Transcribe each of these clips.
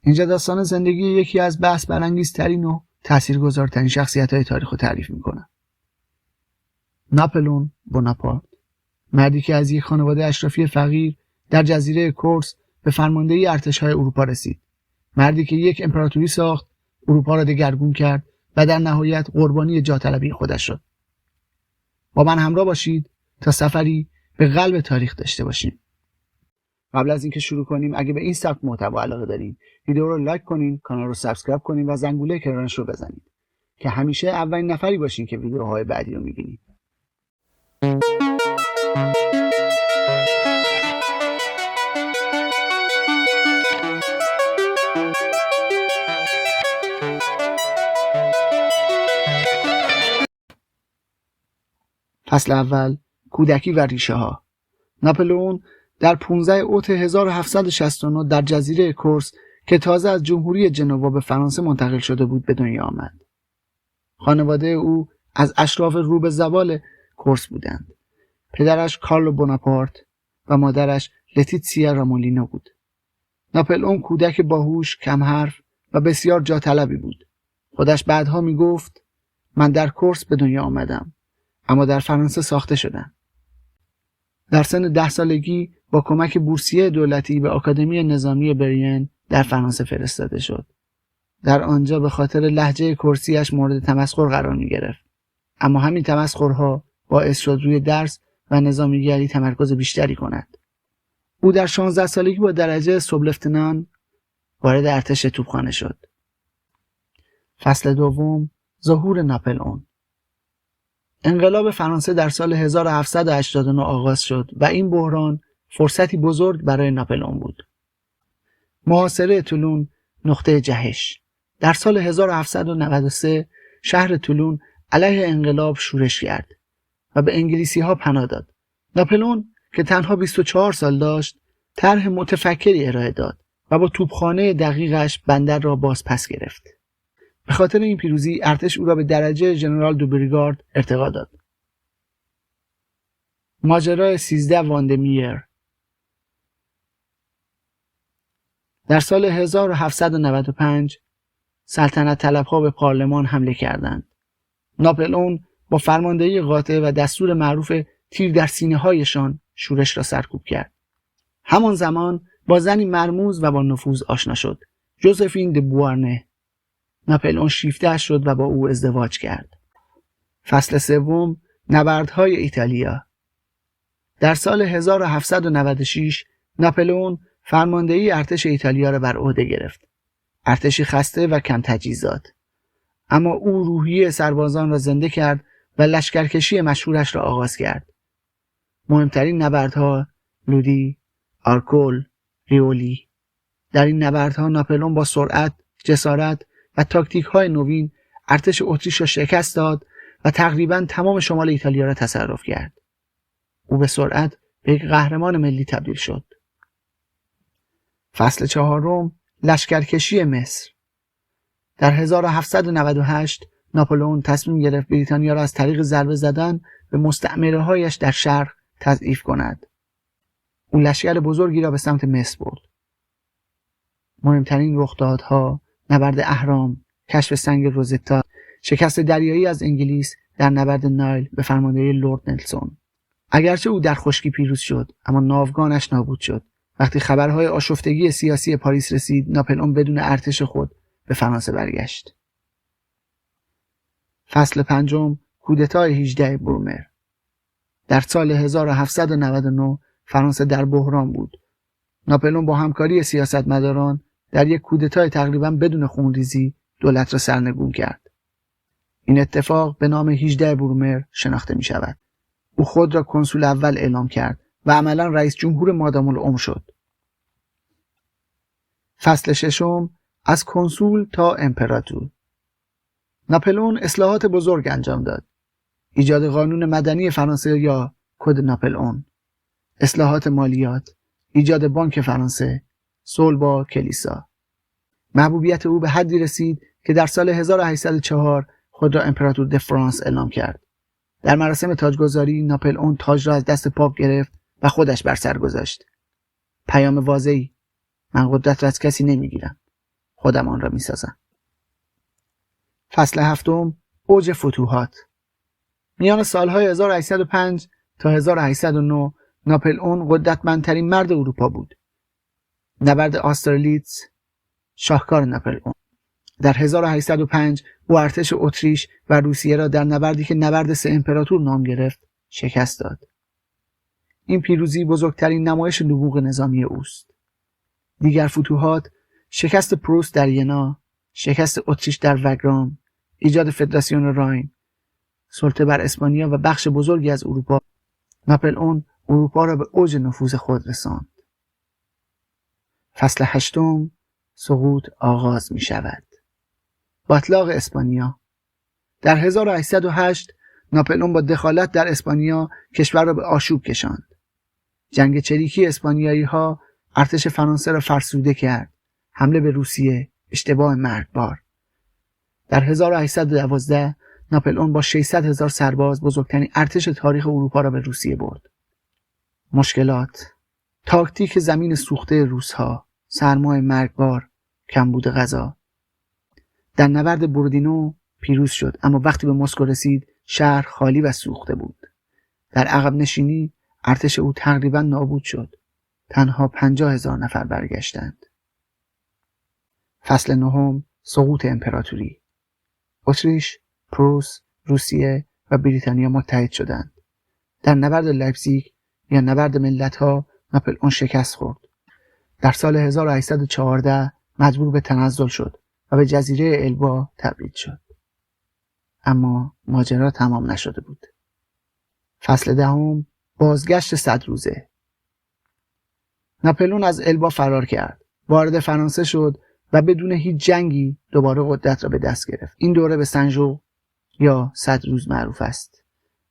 اینجا داستان زندگی یکی از بحث برانگیزترین و تاثیرگذارترین شخصیت‌های تاریخ رو تعریف می‌کنه. ناپلئون بوناپارت، مردی که از یک خانواده اشرافی فقیر در جزیره کورس به فرماندهی ارتش‌های اروپا رسید. مردی که یک امپراتوری ساخت، اروپا را دگرگون کرد و در نهایت قربانی جاه‌طلبی خودش شد. با من همراه باشید تا سفری به قلب تاریخ داشته باشیم. قبل از اینکه شروع کنیم، اگه به این سبک محتوا علاقه دارین، ویدیو رو لایک کنین، کانال رو سابسکرایب کنین و زنگوله کنارش رو بزنید که همیشه اولین نفری باشین که ویدیوهای بعدی رو می‌بینید. فصل اول، کودکی و ریشه ها. ناپلئون در 15 اوت 1769 در جزیره کورس که تازه از جمهوری جنوا به فرانسه منتقل شده بود به دنیا آمد. خانواده او از اشراف رو به زوال کورس بودند. پدرش کارلو بوناپارت و مادرش لتیتسیا رامولینو بود. ناپلئون کودک باهوش، کم حرف و بسیار جاطلبی بود. خودش بعدها می گفت من در کورس به دنیا آمدم، اما در فرانسه ساخته شدم. در سن 10 سالگی با کمک بورسیه دولتی به آکادمی نظامی برین در فرانسه فرستاده شد. در آنجا به خاطر لهجه کورسیش مورد تمسخر قرار می گرفت. اما همین تمسخرها باعث شد روی درس و نظامیگری تمرکز بیشتری کند. او در 16 سالگی با درجه سوبلفتنان وارد ارتش توپخانه شد. فصل دوم، ظهور ناپلئون. انقلاب فرانسه در سال 1789 آغاز شد و این بحران فرصتی بزرگ برای ناپلئون بود. محاصره تولون نقطه جهش. در سال 1793 شهر تولون علیه انقلاب شورش کرد و به انگلیسی ها پناه داد. ناپلئون که تنها 24 سال داشت، طرح متفکری ارائه داد و با توپخانه دقیقش بندر را باز پس گرفت. به خاطر این پیروزی ارتش او را به درجه ژنرال دو بریگارد ارتقا داد. ماجرای 13 واندمیر. در سال 1795 سلطنت طلبها به پارلمان حمله کردند. ناپلئون با فرماندهی قاطع و دستور معروف تیر در سینه هایشان شورش را سرکوب کرد. همان زمان با زنی مرموز و با نفوذ آشنا شد، ژوزفین د بوارنه. ناپلئون شیفته‌اش شد و با او ازدواج کرد. فصل سوم، نبردهای ایتالیا. در سال 1796 ناپلئون فرماندهی ارتش ایتالیا را بر عهده گرفت. ارتشی خسته و کم تجهیزات. اما او روحیه سربازان را زنده کرد و لشکرکشی مشهورش را آغاز کرد. مهمترین نبردها لودی، آرکول، ریولی. در این نبردها ناپلئون با سرعت، جسارت و تاکتیک‌های نوین ارتش اتریش را شکست داد و تقریباً تمام شمال ایتالیا را تصرف کرد. او به سرعت به یک قهرمان ملی تبدیل شد. فصل چهارم، لشکرکشی مصر. در 1798 ناپلئون تصمیم گرفت بریتانیا را از طریق ضربه زدن به مستعمره‌هایش در شرق تضعیف کند. او لشکر بزرگی را به سمت مصر برد. مهمترین رخدادها نبرد اهرام، کشف سنگ روزتا، شکست دریایی از انگلیس در نبرد نایل به فرماندهی لرد نلسون. اگرچه او در خشکی پیروز شد، اما ناوگانش نابود شد. وقتی خبرهای آشفتگی سیاسی پاریس رسید، ناپلئون بدون ارتش خود به فرانسه برگشت. فصل پنجم، کودتای 18 برومر. در سال 1799 فرانسه در بحران بود. ناپلئون با همکاری سیاستمداران در یک کودتای تقریباً بدون خونریزی دولت را سرنگون کرد. این اتفاق به نام 18 برومر شناخته می شود. او خود را کنسول اول اعلام کرد و عملاً رئیس جمهور مادام العمر شد. فصل ششم، از کنسول تا امپراتور. ناپلئون اصلاحات بزرگ انجام داد. ایجاد قانون مدنی فرانسه یا کد ناپلئون، اصلاحات مالیات، ایجاد بانک فرانسه، صلح با کلیسا. محبوبیت او به حدی رسید که در سال 1804 خود را امپراتور د فرانس اعلام کرد. در مراسم تاجگذاری ناپلئون تاج را از دست پاپ گرفت و خودش بر سر گذاشت. پیام واضحی: من قدرت را از کسی نمیگیرم. خودم آن را میسازم. فصل هفتم، اوج فتوحات. میان سالهای 1805 تا 1809 ناپلئون قدرتمندترین مرد اروپا بود. نبرد آسترلیتز شاهکار ناپلئون. در 1805 او ارتش اتریش و روسیه را در نبردی که نبرد سه امپراتور نام گرفت شکست داد. این پیروزی بزرگترین نمایش نبوغ نظامی اوست. دیگر فتوحات: شکست پروس در ینا، شکست اتریش در وگرام، ایجاد فدراسیون راین، سلطه بر اسپانیا و بخش بزرگی از اروپا. ناپلئون اروپا را به اوج نفوذ خود رساند. فصل هشتم، سقوط آغاز می شود. باتلاق اسپانیا. در 1808 ناپلئون با دخالت در اسپانیا کشور را به آشوب کشاند. جنگ چریکی اسپانیایی ها ارتش فرانسه را فرسوده کرد. حمله به روسیه، اشتباه مرگبار. در 1812 ناپلئون با 600,000 سرباز بزرگترین ارتش تاریخ اروپا را به روسیه برد. مشکلات: تاکتیک زمین سوخته روس‌ها، سرمای مرگبار، کمبود غذا. در نبرد بوردینو پیروز شد، اما وقتی به مسکو رسید شهر خالی و سوخته بود. در عقب نشینی ارتش او تقریبا نابود شد. تنها 50,000 نفر برگشتند. فصل نهم، سقوط امپراتوری. اتریش، پروس، روسیه و بریتانیا متحد شدند. در نبرد لایپزیگ یا نبرد ملت‌ها ناپلئون شکست خورد. در سال 1814 مجبور به تنزل شد و به جزیره البا تبعید شد. اما ماجرا تمام نشده بود. فصل دهم، بازگشت 100 روزه. ناپلئون از البا فرار کرد، وارد فرانسه شد و بدون هیچ جنگی دوباره قدرت را به دست گرفت. این دوره به سنجو یا 100 روز معروف است.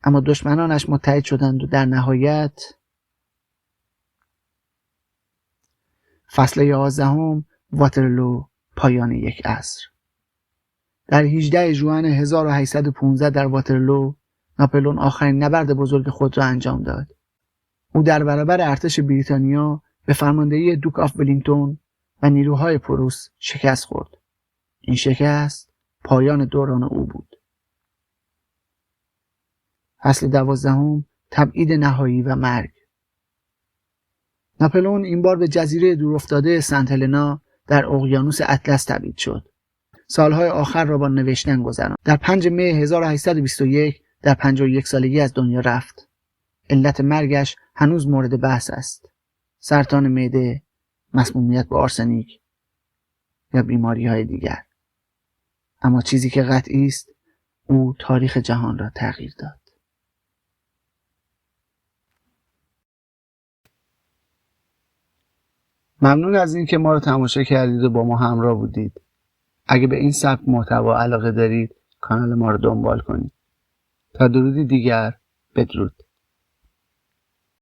اما دشمنانش متحد شدند و در نهایت فصل 11، واترلو، پایان یک عصر. در 18 ژوئن 1815 در واترلو ناپلئون آخرین نبرد بزرگ خود را انجام داد. او در برابر ارتش بریتانیا به فرماندهی دوک آف ولینگتون و نیروهای پروس شکست خورد. این شکست پایان دوران او بود. فصل 12، تبعید نهایی و مرگ. ناپلئون این بار به جزیره دورافتاده سنت هلنا در اقیانوس اطلس تبعید شد. سالهای آخر را با نوشتن گذراند. در 5 می 1821 در 51 سالگی از دنیا رفت. علت مرگش هنوز مورد بحث است. سرطان معده، مسمومیت به آرسنیک یا بیماری‌های دیگر. اما چیزی که قطعی است، او تاریخ جهان را تغییر داد. ممنون از این که ما رو تماشا کردید و با ما همراه بودید. اگه به این سبک محتوا علاقه دارید، کانال ما رو دنبال کنید. تا درودی دیگر، بدرود.